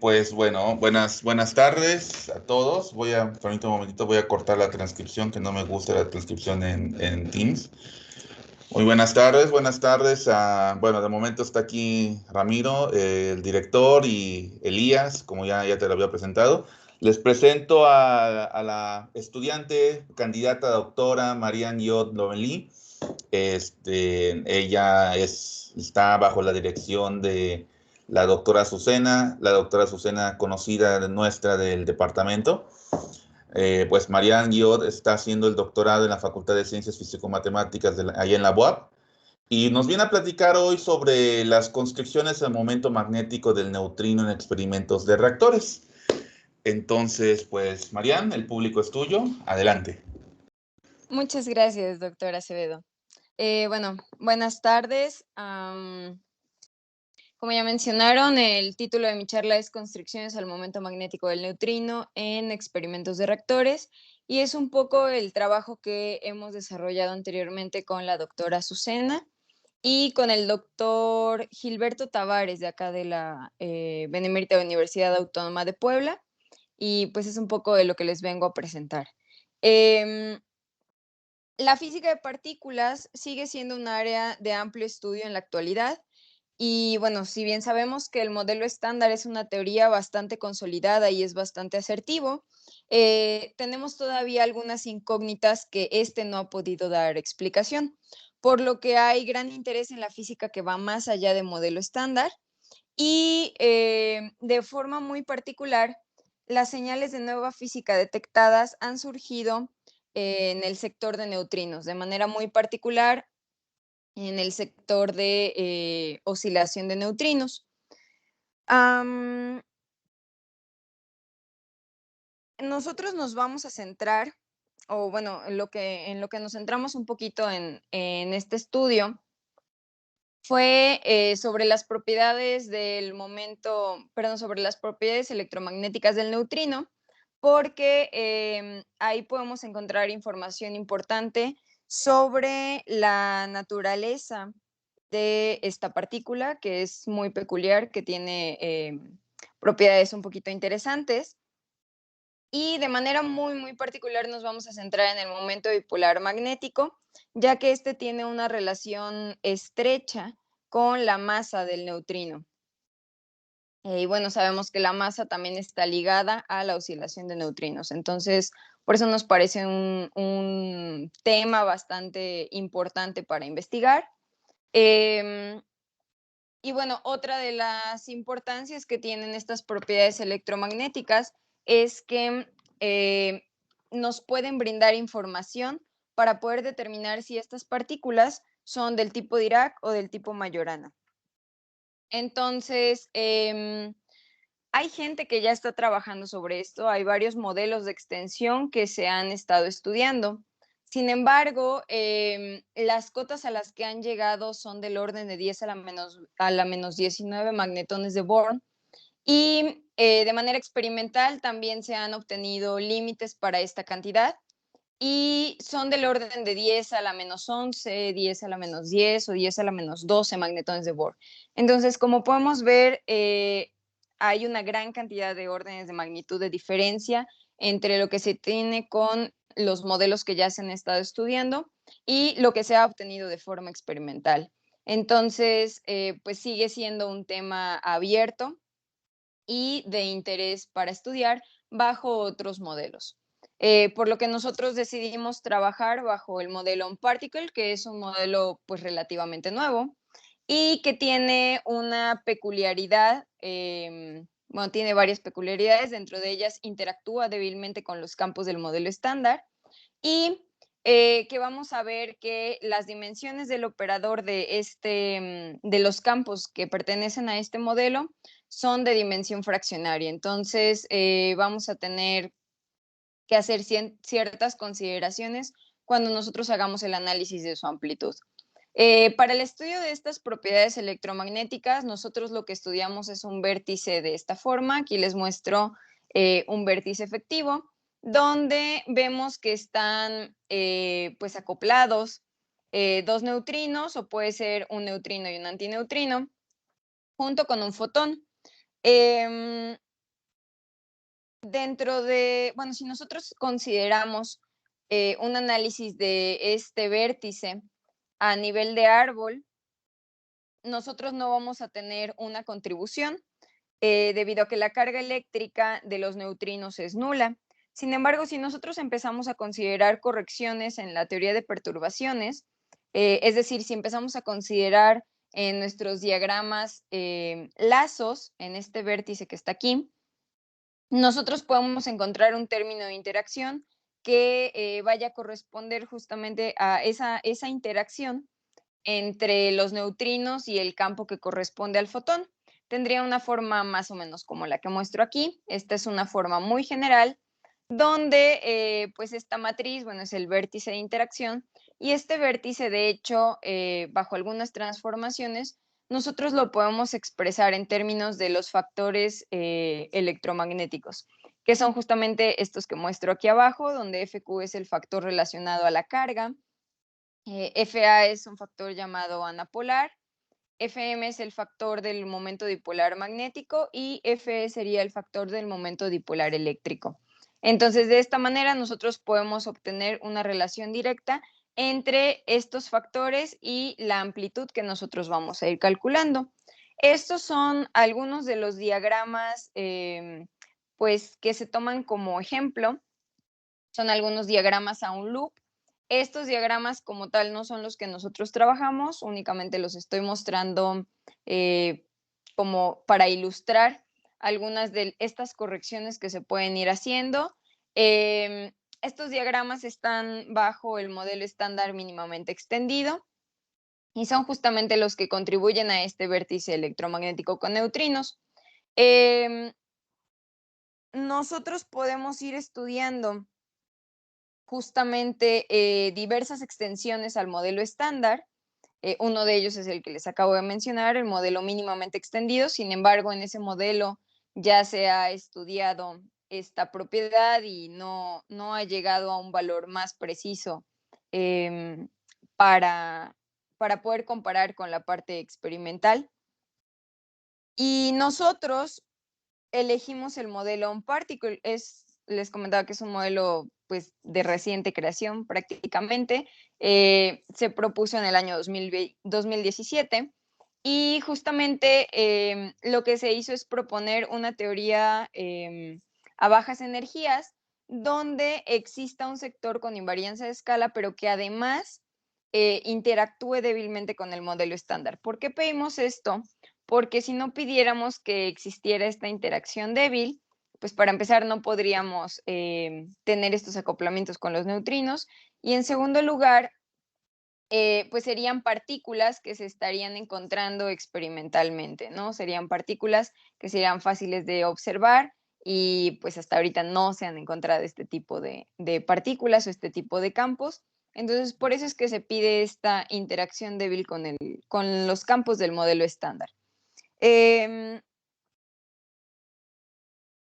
Pues bueno, buenas tardes a todos. Permítame un momentito, voy a cortar la transcripción, que no me gusta la transcripción en Teams. Muy buenas tardes. Bueno, de momento está aquí Ramiro, el director, y Elías, como ya te lo había presentado. Les presento a la estudiante, candidata a doctora Marian Yod Lomelí. Ella está bajo la dirección de la doctora Azucena conocida nuestra del departamento. Pues Marian Guiot está haciendo el doctorado en la Facultad de Ciencias Físico-Matemáticas allá en la UAP y nos viene a platicar hoy sobre las constricciones al momento magnético del neutrino en experimentos de reactores. Entonces, pues Marian, el público es tuyo. Adelante. Muchas gracias, doctora Acevedo. Bueno, buenas tardes. Como ya mencionaron, el título de mi charla es Constricciones al momento magnético del neutrino en experimentos de reactores, y es un poco el trabajo que hemos desarrollado anteriormente con la doctora Azucena y con el doctor Gilberto Tavares de acá de la Benemérita Universidad Autónoma de Puebla, y pues es un poco de lo que les vengo a presentar. Em, la física de partículas sigue siendo un área de amplio estudio en la actualidad. Y bueno, si bien sabemos que el modelo estándar es una teoría bastante consolidada y es bastante asertivo, tenemos todavía algunas incógnitas que este no ha podido dar explicación, por lo que hay gran interés en la física que va más allá del modelo estándar y de forma muy particular, las señales de nueva física detectadas han surgido en el sector de neutrinos, de manera muy particular en el sector de oscilación de neutrinos. Am, Nosotros nos vamos a centrar, o bueno, en lo que nos centramos un poquito en este estudio, fue sobre las propiedades del momento, perdón, sobre las propiedades electromagnéticas del neutrino, porque ahí podemos encontrar información importante sobre la naturaleza de esta partícula, que es muy peculiar, que tiene propiedades un poquito interesantes. Y de manera muy particular nos vamos a centrar en el momento bipolar magnético, ya que este tiene una relación estrecha con la masa del neutrino. Y bueno, sabemos que la masa también está ligada a la oscilación de neutrinos. Entonces, por eso nos parece un tema bastante importante para investigar. Em, y bueno, otra de las importancias que tienen estas propiedades electromagnéticas es que nos pueden brindar información para poder determinar si estas partículas son del tipo Dirac o del tipo Majorana. Entonces, hay gente que ya está trabajando sobre esto, hay varios modelos de extensión que se han estado estudiando. Sin embargo, las cotas a las que han llegado son del orden de 10 a la menos 19 magnetones de Born, y de manera experimental también se han obtenido límites para esta cantidad y son del orden de 10 a la menos 11, 10 a la menos 10 o 10 a la menos 12 magnetones de Bohr. Entonces, como podemos ver, hay una gran cantidad de órdenes de magnitud de diferencia entre lo que se tiene con los modelos que ya se han estado estudiando y lo que se ha obtenido de forma experimental. Entonces, pues sigue siendo un tema abierto y de interés para estudiar bajo otros modelos. Por lo que nosotros decidimos trabajar bajo el modelo OnParticle, que es un modelo pues relativamente nuevo y que tiene una peculiaridad, bueno, tiene varias peculiaridades, dentro de ellas interactúa débilmente con los campos del modelo estándar y que vamos a ver que las dimensiones del operador de los campos que pertenecen a este modelo son de dimensión fraccionaria. Entonces, vamos a tener que hacer ciertas consideraciones cuando nosotros hagamos el análisis de su amplitud. Para el estudio de estas propiedades electromagnéticas, nosotros lo que estudiamos es un vértice de esta forma. Aquí les muestro un vértice efectivo, donde vemos que están pues acoplados dos neutrinos, o puede ser un neutrino y un antineutrino, junto con un fotón. Dentro de, bueno, si nosotros consideramos un análisis de este vértice a nivel de árbol, nosotros no vamos a tener una contribución debido a que la carga eléctrica de los neutrinos es nula. Sin embargo, si nosotros empezamos a considerar correcciones en la teoría de perturbaciones, es decir, si empezamos a considerar en nuestros diagramas lazos en este vértice que está aquí, nosotros podemos encontrar un término de interacción que vaya a corresponder justamente a esa interacción entre los neutrinos y el campo que corresponde al fotón. Tendría una forma más o menos como la que muestro aquí. Esta es una forma muy general donde pues esta matriz, bueno, es el vértice de interacción y este vértice, de hecho, bajo algunas transformaciones, nosotros lo podemos expresar en términos de los factores electromagnéticos, que son justamente estos que muestro aquí abajo, donde FQ es el factor relacionado a la carga, FA es un factor llamado anapolar, FM es el factor del momento dipolar magnético y FE sería el factor del momento dipolar eléctrico. Entonces, de esta manera nosotros podemos obtener una relación directa entre estos factores y la amplitud que nosotros vamos a ir calculando. Estos son algunos de los diagramas pues, que se toman como ejemplo. Son algunos diagramas a un loop. Estos diagramas como tal no son los que nosotros trabajamos, únicamente los estoy mostrando como para ilustrar algunas de estas correcciones que se pueden ir haciendo. Estos diagramas están bajo el modelo estándar mínimamente extendido y son justamente los que contribuyen a este vértice electromagnético con neutrinos. Nosotros podemos ir estudiando justamente diversas extensiones al modelo estándar. Uno de ellos es el que les acabo de mencionar, el modelo mínimamente extendido. Sin embargo, en ese modelo ya se ha estudiado esta propiedad y no ha llegado a un valor más preciso eh, para, para poder comparar con la parte experimental. Y nosotros elegimos el modelo OnParticle. Les comentaba que es un modelo pues, de reciente creación prácticamente. Se propuso en el año 2017 y justamente lo que se hizo es proponer una teoría a bajas energías donde exista un sector con invariancia de escala, pero que además interactúe débilmente con el modelo estándar. ¿Por qué pedimos esto? Porque si no pidiéramos que existiera esta interacción débil, pues para empezar no podríamos tener estos acoplamientos con los neutrinos. Y en segundo lugar, pues serían partículas que se estarían encontrando experimentalmente, ¿no? Serían partículas que serían fáciles de observar y pues hasta ahorita no se han encontrado este tipo de partículas o este tipo de campos. Entonces, por eso es que se pide esta interacción débil con los campos del modelo estándar. Em,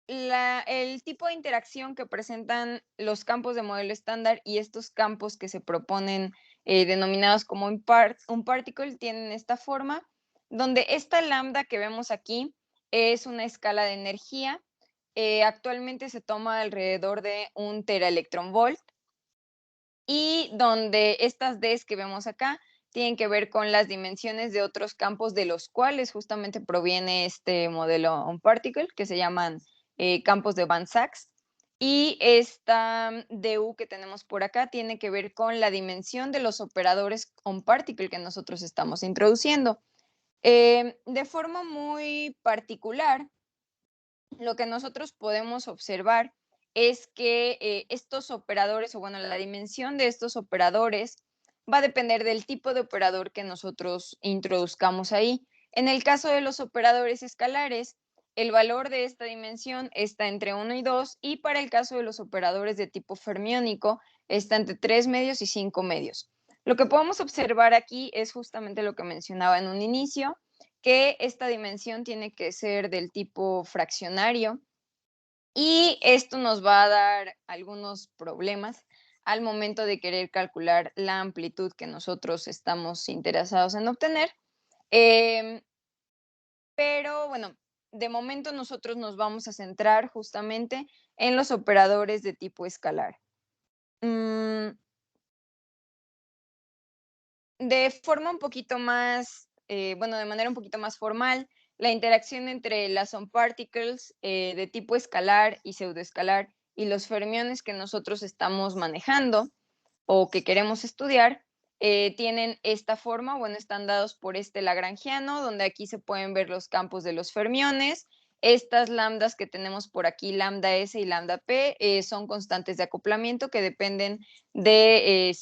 el tipo de interacción que presentan los campos de modelo estándar y estos campos que se proponen denominados como un particle tienen esta forma, donde esta lambda que vemos aquí es una escala de energía. Actualmente se toma alrededor de 1 teraelectronvolt y donde estas Ds que vemos acá tienen que ver con las dimensiones de otros campos de los cuales justamente proviene este modelo OnParticle, que se llaman campos de Van Sachs. Y esta DU que tenemos por acá tiene que ver con la dimensión de los operadores OnParticle que nosotros estamos introduciendo. De forma muy particular, lo que nosotros podemos observar es que estos operadores, o bueno, la dimensión de estos operadores va a depender del tipo de operador que nosotros introduzcamos ahí. En el caso de los operadores escalares, el valor de esta dimensión está entre 1 y 2, y para el caso de los operadores de tipo fermiónico está entre 3 medios y 5 medios. Lo que podemos observar aquí es justamente lo que mencionaba en un inicio, que esta dimensión tiene que ser del tipo fraccionario y esto nos va a dar algunos problemas al momento de querer calcular la amplitud que nosotros estamos interesados en obtener. Pero bueno, de momento nosotros nos vamos a centrar justamente en los operadores de tipo escalar. De forma un poquito más, bueno, de manera un poquito más formal, la interacción entre las on-particles de tipo escalar y pseudoescalar y los fermiones que nosotros estamos manejando o que queremos estudiar, tienen esta forma, bueno, están dados por este lagrangiano, donde aquí se pueden ver los campos de los fermiones. Estas lambdas que tenemos por aquí, lambda S y lambda P, son constantes de acoplamiento que dependen de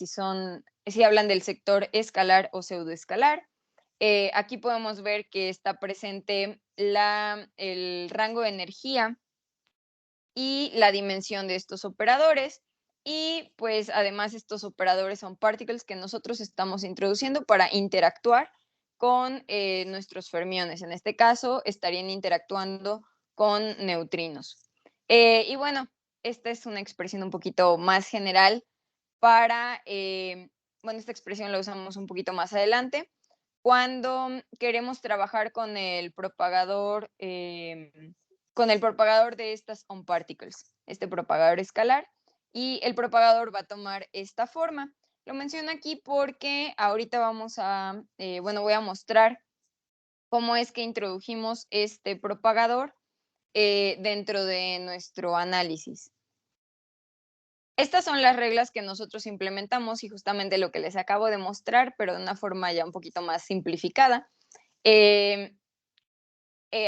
si hablan del sector escalar o pseudoescalar. Aquí podemos ver que está presente el rango de energía y la dimensión de estos operadores. Y pues además estos operadores son particles que nosotros estamos introduciendo para interactuar con nuestros fermiones. En este caso estarían interactuando con neutrinos. Y bueno, esta es una expresión un poquito más general para, bueno, esta expresión la usamos un poquito más adelante, cuando queremos trabajar con el propagador de estas on-particles, este propagador escalar, y el propagador va a tomar esta forma. Lo menciono aquí porque ahorita bueno, voy a mostrar cómo es que introdujimos este propagador dentro de nuestro análisis. Estas son las reglas que nosotros implementamos y justamente lo que les acabo de mostrar, pero de una forma ya un poquito más simplificada.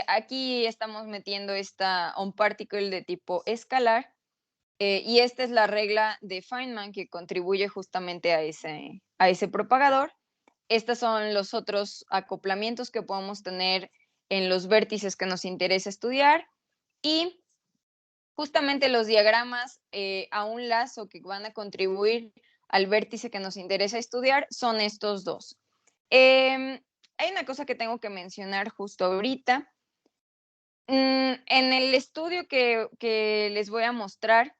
Aquí estamos metiendo esta on-particle de tipo escalar y esta es la regla de Feynman que contribuye justamente a ese propagador. Estos son los otros acoplamientos que podemos tener en los vértices que nos interesa estudiar y justamente los diagramas a un lazo que van a contribuir al vértice que nos interesa estudiar son estos dos. Hay una cosa que tengo que mencionar justo ahorita. En el estudio que les voy a mostrar,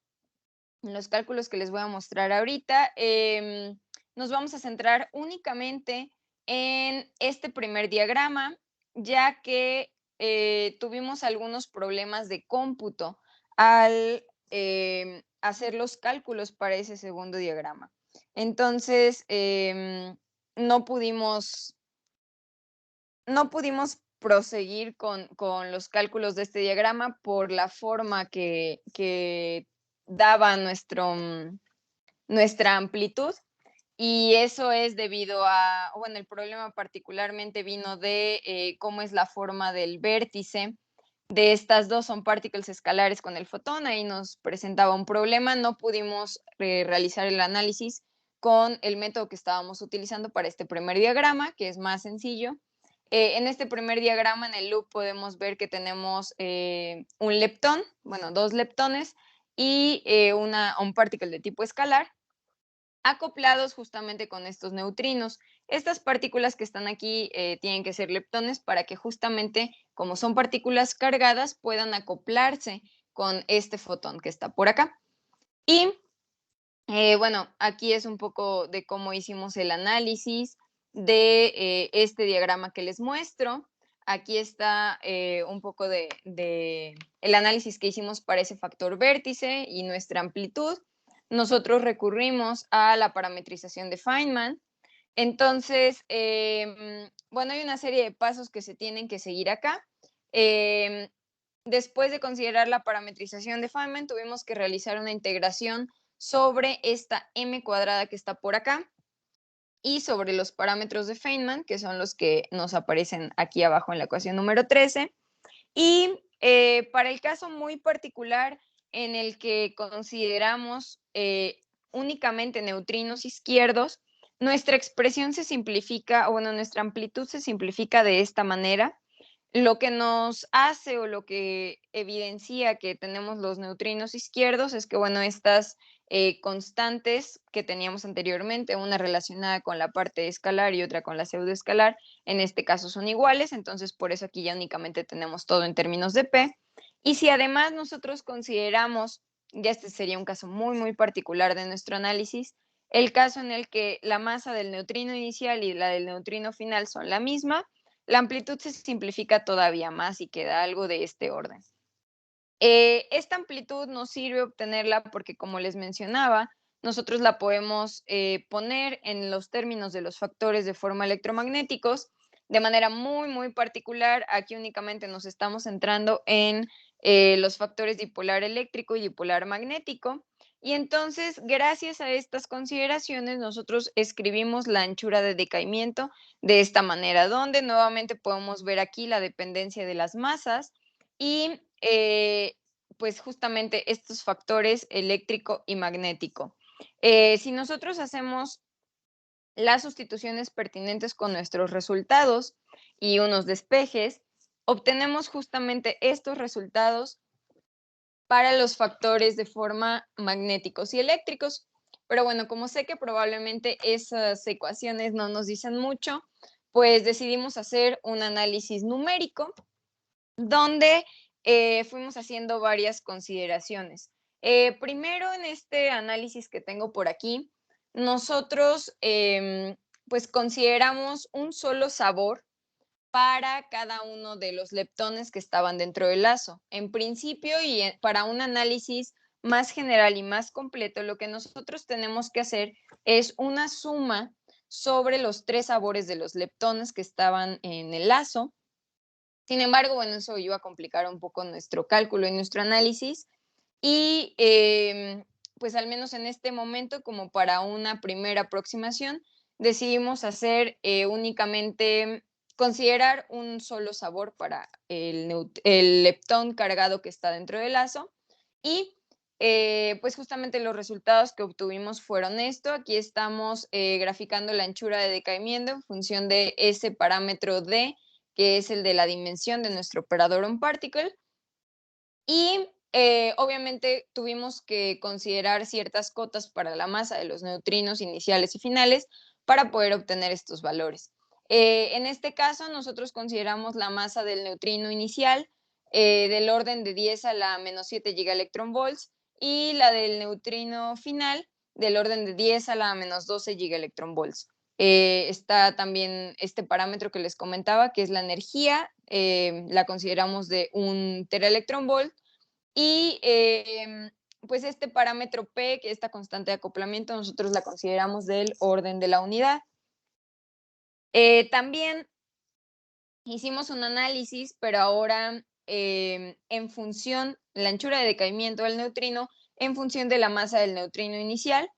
en los cálculos que les voy a mostrar ahorita, nos vamos a centrar únicamente en este primer diagrama, ya que tuvimos algunos problemas de cómputo al hacer los cálculos para ese segundo diagrama. Entonces, no pudimos proseguir con los cálculos de este diagrama por la forma que daba nuestra amplitud. Y eso es debido bueno, el problema particularmente vino de cómo es la forma del vértice de estas dos son partículas escalares con el fotón. Ahí nos presentaba un problema, no pudimos realizar el análisis con el método que estábamos utilizando para este primer diagrama, que es más sencillo. En este primer diagrama, en el loop, podemos ver que tenemos un leptón, bueno, dos leptones y un particle de tipo escalar acoplados justamente con estos neutrinos. Estas partículas que están aquí tienen que ser leptones para que justamente, como son partículas cargadas, puedan acoplarse con este fotón que está por acá. Y bueno, aquí es un poco de cómo hicimos el análisis de este diagrama que les muestro. Aquí está un poco de el análisis que hicimos para ese factor vértice y nuestra amplitud. Nosotros recurrimos a la parametrización de Feynman. Entonces, bueno, hay una serie de pasos que se tienen que seguir acá. Después de considerar la parametrización de Feynman, tuvimos que realizar una integración sobre esta m cuadrada que está por acá y sobre los parámetros de Feynman, que son los que nos aparecen aquí abajo en la ecuación número 13. Y para el caso muy particular en el que consideramos únicamente neutrinos izquierdos, nuestra expresión se simplifica, o bueno, nuestra amplitud se simplifica de esta manera. Lo que nos hace o lo que evidencia que tenemos los neutrinos izquierdos es que, bueno, estas constantes que teníamos anteriormente, una relacionada con la parte escalar y otra con la pseudoescalar, en este caso son iguales, entonces por eso aquí ya únicamente tenemos todo en términos de P. Y si además nosotros consideramos, ya este sería un caso muy, muy particular de nuestro análisis, el caso en el que la masa del neutrino inicial y la del neutrino final son la misma, la amplitud se simplifica todavía más y queda algo de este orden. Esta amplitud nos sirve obtenerla porque, como les mencionaba, nosotros la podemos poner en los términos de los factores de forma electromagnéticos de manera muy, muy particular. Aquí únicamente nos estamos centrando en los factores dipolar eléctrico y dipolar magnético. Y entonces, gracias a estas consideraciones, nosotros escribimos la anchura de decaimiento de esta manera, donde nuevamente podemos ver aquí la dependencia de las masas y pues justamente estos factores eléctrico y magnético. Si nosotros hacemos las sustituciones pertinentes con nuestros resultados y unos despejes, obtenemos justamente estos resultados para los factores de forma magnéticos y eléctricos. Pero bueno, como sé que probablemente esas ecuaciones no nos dicen mucho, pues decidimos hacer un análisis numérico donde fuimos haciendo varias consideraciones. Primero, en este análisis que tengo por aquí, nosotros pues consideramos un solo sabor para cada uno de los leptones que estaban dentro del lazo. En principio, y para un análisis más general y más completo, lo que nosotros tenemos que hacer es una suma sobre los 3 sabores de los leptones que estaban en el lazo. Sin embargo, bueno, eso iba a complicar un poco nuestro cálculo y nuestro análisis. Y pues al menos en este momento, como para una primera aproximación, decidimos hacer únicamente considerar un solo sabor para el leptón cargado que está dentro del lazo. Y pues justamente los resultados que obtuvimos fueron esto. Aquí estamos graficando la anchura de decaimiento en función de ese parámetro D, que es el de la dimensión de nuestro operador on-particle. Y obviamente tuvimos que considerar ciertas cotas para la masa de los neutrinos iniciales y finales para poder obtener estos valores. En este caso, nosotros consideramos la masa del neutrino inicial del orden de 10 a la menos 7 gigaelectronvolts y la del neutrino final del orden de 10 a la menos 12 gigaelectronvolts. Está también este parámetro que les comentaba, que es la energía, la consideramos de 1 teraelectronvolt, y pues este parámetro P, que es esta constante de acoplamiento, nosotros la consideramos del orden de la unidad. También hicimos un análisis, pero ahora en función, la anchura de decaimiento del neutrino en función de la masa del neutrino inicial.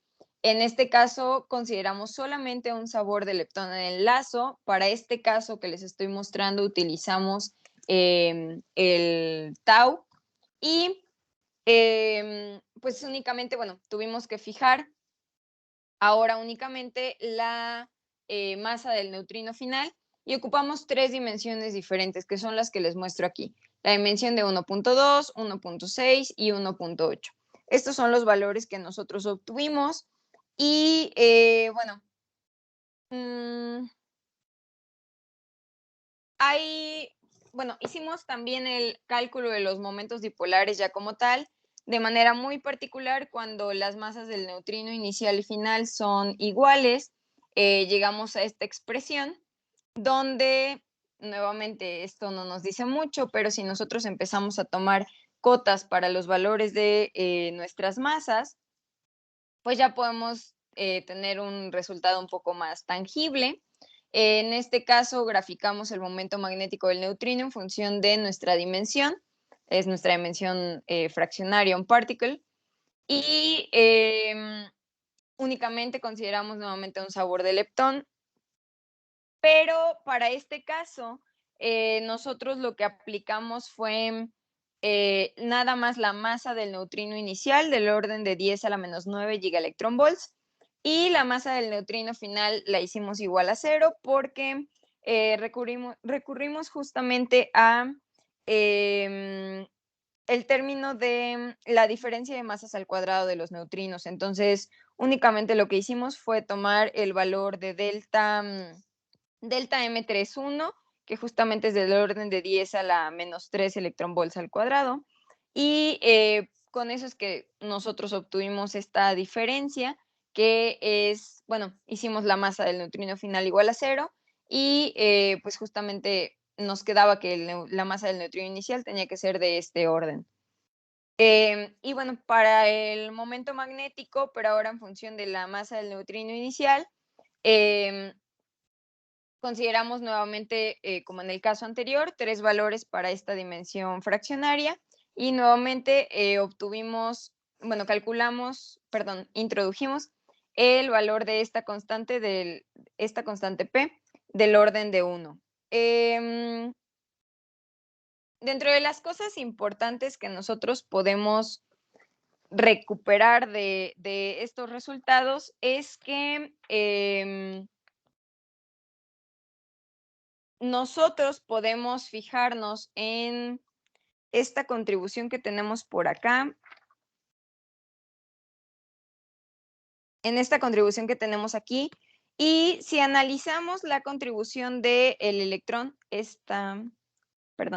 En este caso, consideramos solamente un sabor de leptón en el lazo. Para este caso que les estoy mostrando, utilizamos el tau. Y pues únicamente, bueno, tuvimos que fijar ahora únicamente la masa del neutrino final y ocupamos 3 dimensiones diferentes, que son las que les muestro aquí. La dimensión de 1.2, 1.6 y 1.8. Estos son los valores que nosotros obtuvimos y bueno, bueno, hicimos también el cálculo de los momentos dipolares ya como tal, de manera muy particular cuando las masas del neutrino inicial y final son iguales, llegamos a esta expresión donde, nuevamente, esto no nos dice mucho, pero si nosotros empezamos a tomar cotas para los valores de nuestras masas, pues ya podemos tener un resultado un poco más tangible. En este caso, graficamos el momento magnético del neutrino en función de nuestra dimensión, es nuestra dimensión fraccionaria on particle, y únicamente consideramos nuevamente un sabor de leptón, pero para este caso, nosotros lo que aplicamos fue nada más la masa del neutrino inicial del orden de 10 a la menos 9 gigaelectronvolts y la masa del neutrino final la hicimos igual a 0 porque recurrimos justamente a el término de la diferencia de masas al cuadrado de los neutrinos. Entonces, únicamente lo que hicimos fue tomar el valor de delta M31, que justamente es del orden de 10 a la menos 3 electronvolts al cuadrado. Y con eso es que nosotros obtuvimos esta diferencia, que es, bueno, hicimos la masa del neutrino final igual a 0 y pues justamente nos quedaba que la masa del neutrino inicial tenía que ser de este orden. Y bueno, para el momento magnético, pero ahora en función de la masa del neutrino inicial, em, consideramos nuevamente, como en el caso anterior, 3 valores para esta dimensión fraccionaria y nuevamente introdujimos el valor de esta constante P del orden de 1. Dentro de las cosas importantes que nosotros podemos recuperar de estos resultados es que nosotros podemos fijarnos en esta contribución que tenemos por acá, en esta contribución que tenemos aquí, y si analizamos la contribución del electrón,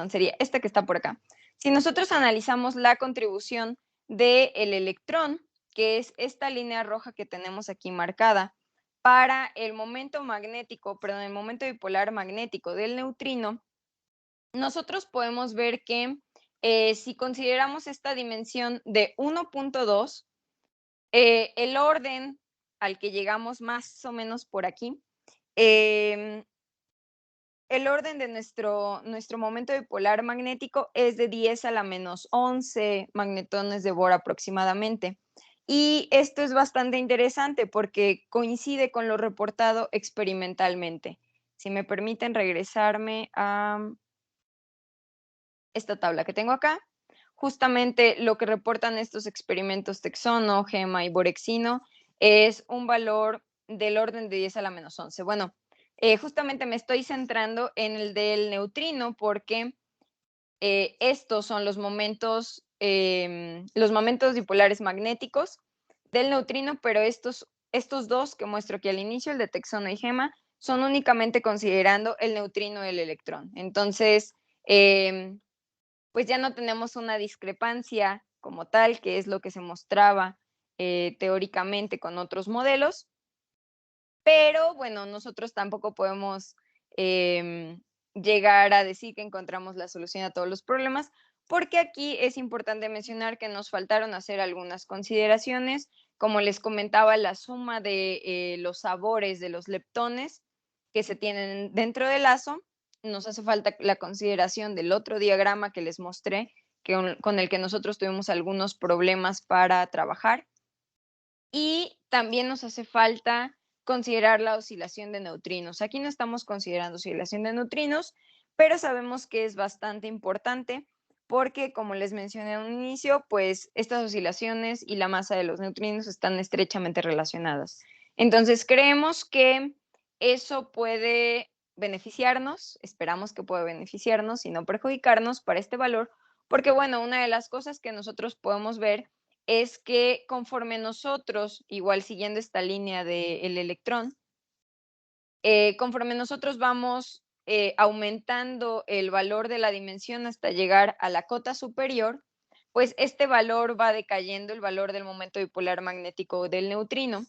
sería esta que está por acá. Si nosotros analizamos la contribución del electrón, que es esta línea roja que tenemos aquí marcada, para el momento el momento dipolar magnético del neutrino, nosotros podemos ver que si consideramos esta dimensión de 1.2, el orden al que llegamos más o menos por aquí, el orden de nuestro momento dipolar magnético es de 10 a la menos 11 magnetones de Bohr aproximadamente. Y esto es bastante interesante porque coincide con lo reportado experimentalmente. Si me permiten regresarme a esta tabla que tengo acá, justamente lo que reportan estos experimentos Texono, GEMA y Borexino es un valor del orden de 10 a la menos 11. Bueno, justamente me estoy centrando en el del neutrino porque estos son los momentos dipolares magnéticos del neutrino, pero estos dos que muestro aquí al inicio, el de Texono y GEMA, son únicamente considerando el neutrino y el electrón. Entonces, pues ya no tenemos una discrepancia como tal, que es lo que se mostraba teóricamente con otros modelos, pero bueno, nosotros tampoco podemos llegar a decir que encontramos la solución a todos los problemas, porque aquí es importante mencionar que nos faltaron hacer algunas consideraciones, como les comentaba, la suma de los sabores de los leptones que se tienen dentro del lazo. Nos hace falta la consideración del otro diagrama que les mostré, con el que nosotros tuvimos algunos problemas para trabajar. Y también nos hace falta considerar la oscilación de neutrinos. Aquí no estamos considerando oscilación de neutrinos, pero sabemos que es bastante importante porque, como les mencioné a un inicio, pues estas oscilaciones y la masa de los neutrinos están estrechamente relacionadas. Entonces, creemos que eso puede beneficiarnos, esperamos que pueda beneficiarnos y no perjudicarnos para este valor, porque, bueno, una de las cosas que nosotros podemos ver es que conforme nosotros, igual siguiendo esta línea del electrón, conforme nosotros vamos aumentando el valor de la dimensión hasta llegar a la cota superior, pues este valor va decayendo, el valor del momento dipolar magnético del neutrino,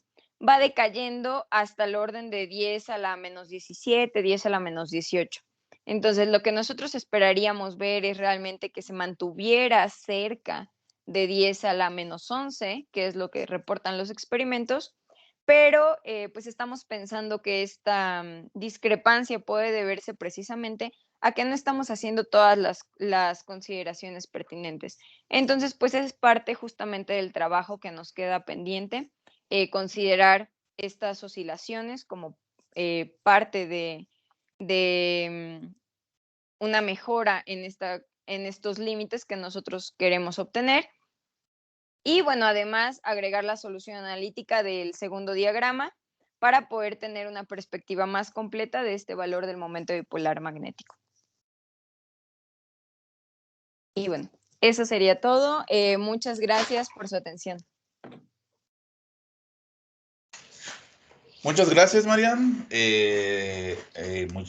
va decayendo hasta el orden de 10 a la menos 17, 10 a la menos 18. Entonces, lo que nosotros esperaríamos ver es realmente que se mantuviera cerca de 10 a la menos 11, que es lo que reportan los experimentos, pero pues estamos pensando que esta discrepancia puede deberse precisamente a que no estamos haciendo todas las consideraciones pertinentes. Entonces, pues es parte justamente del trabajo que nos queda pendiente, considerar estas oscilaciones como parte de una mejora en estos límites que nosotros queremos obtener. Y bueno, además agregar la solución analítica del segundo diagrama para poder tener una perspectiva más completa de este valor del momento dipolar magnético. Y bueno, eso sería todo. Muchas gracias por su atención. Muchas gracias, Marian.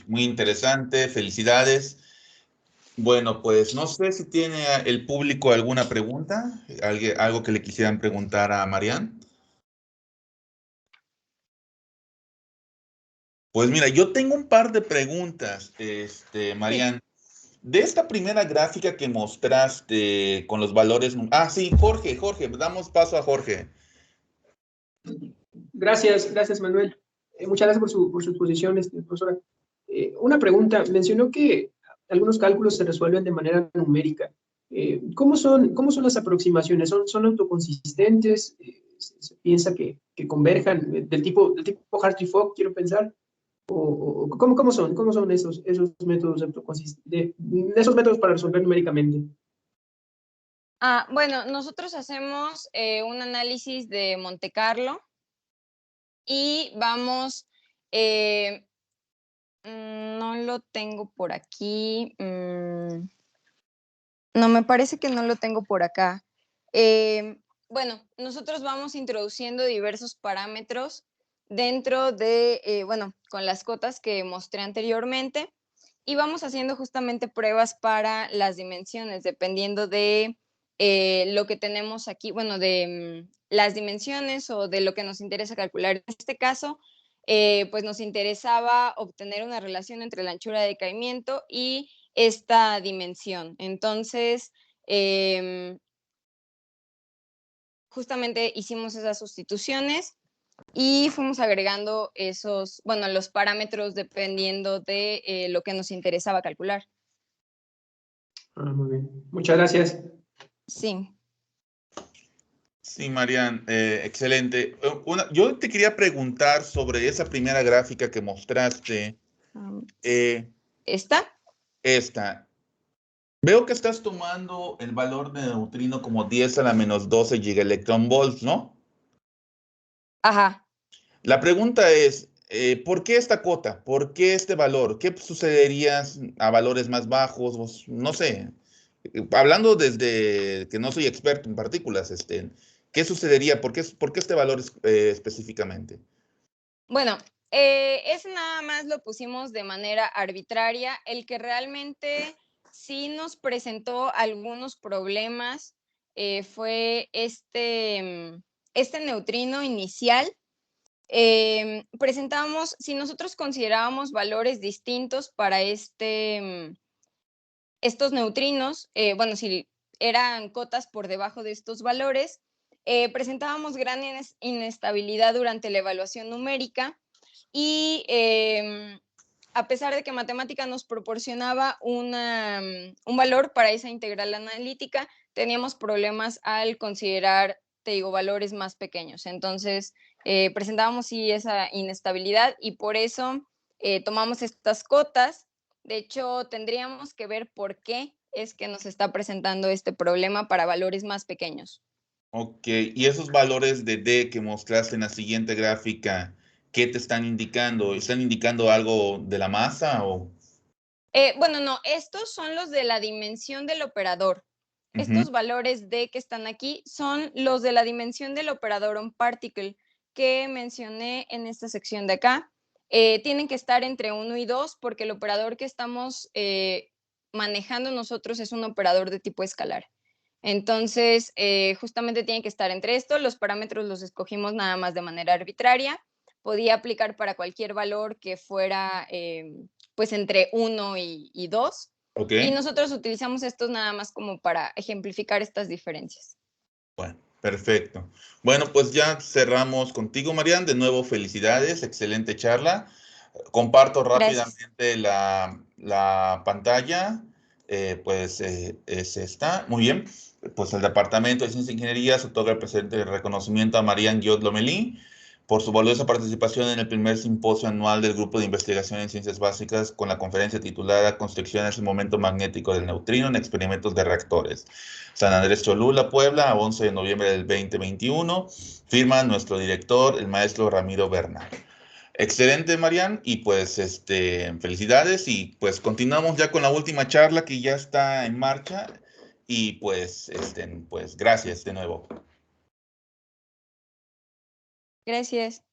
Muy interesante. Felicidades. Bueno, pues no sé si tiene el público alguna pregunta, algo que le quisieran preguntar a Marian. Pues mira, yo tengo un par de preguntas, Sí. Marian. De esta primera gráfica que mostraste con los valores... Ah, sí, Jorge, damos paso a Jorge. Gracias, Manuel. Muchas gracias por su exposición, profesora. Una pregunta, mencionó que algunos cálculos se resuelven de manera numérica. ¿Cómo son las aproximaciones? ¿Son autoconsistentes? ¿Se piensa que converjan del tipo Hartree-Fock, quiero pensar? ¿Cómo son esos métodos esos métodos para resolver numéricamente? Bueno, nosotros hacemos un análisis de Monte Carlo y vamos, no lo tengo por aquí, no, me parece que no lo tengo por acá. Bueno, nosotros vamos introduciendo diversos parámetros dentro de, bueno, con las cotas que mostré anteriormente y vamos haciendo justamente pruebas para las dimensiones, dependiendo de lo que tenemos aquí, bueno, de las dimensiones o de lo que nos interesa calcular. En este caso, pues nos interesaba obtener una relación entre la anchura de decaimiento y esta dimensión. Entonces, justamente hicimos esas sustituciones y fuimos agregando esos, bueno, los parámetros dependiendo de lo que nos interesaba calcular. Muy bien. Muchas gracias. Sí. Sí, Marian, excelente. Yo te quería preguntar sobre esa primera gráfica que mostraste. Um, eh, ¿Esta? esta. Veo que estás tomando el valor de neutrino como 10 a la menos 12 gigaelectronvolts, ¿no? Ajá. La pregunta es, ¿por qué esta cota? ¿Por qué este valor? ¿Qué sucedería a valores más bajos? No sé. Hablando desde que no soy experto en partículas, ¿qué sucedería? ¿Por qué este valor específicamente? Bueno, ese nada más lo pusimos de manera arbitraria. El que realmente sí nos presentó algunos problemas fue este neutrino inicial. Presentábamos, si nosotros considerábamos valores distintos para estos neutrinos, bueno, si eran cotas por debajo de estos valores, presentábamos gran inestabilidad durante la evaluación numérica y a pesar de que matemática nos proporcionaba un valor para esa integral analítica, teníamos problemas al considerar, te digo, valores más pequeños. Entonces, presentábamos sí esa inestabilidad y por eso tomamos estas cotas. De hecho, tendríamos que ver por qué es que nos está presentando este problema para valores más pequeños. Ok, y esos valores de D que mostraste en la siguiente gráfica, ¿qué te están indicando? ¿Están indicando algo de la masa o...? Bueno, no, estos son los de la dimensión del operador. Ujú. Estos valores D que están aquí son los de la dimensión del operador onParticle que mencioné en esta sección de acá. Tienen que estar entre 1 y 2 porque el operador que estamos manejando nosotros es un operador de tipo escalar. Entonces, justamente tiene que estar entre esto. Los parámetros los escogimos nada más de manera arbitraria. Podía aplicar para cualquier valor que fuera pues entre 1 y 2. Ok, Y nosotros utilizamos estos nada más como para ejemplificar estas diferencias. bueno, perfecto. Bueno, pues ya cerramos contigo, Marian. De nuevo, felicidades, excelente charla. Comparto Gracias. rápidamente la pantalla. Es esta. Muy bien. Pues el Departamento de Ciencia e Ingeniería se otorga el presente reconocimiento a Marian Guiot Lomelí por su valiosa participación en el primer simposio anual del Grupo de Investigación en Ciencias Básicas con la conferencia titulada Construcciones del momento magnético del neutrino en experimentos de reactores. San Andrés Cholula, Puebla, 11 de noviembre del 2021. Firma nuestro director, el maestro Ramiro Bernal. Excelente, Marian, y pues felicidades y pues continuamos ya con la última charla que ya está en marcha y pues gracias de nuevo. Gracias.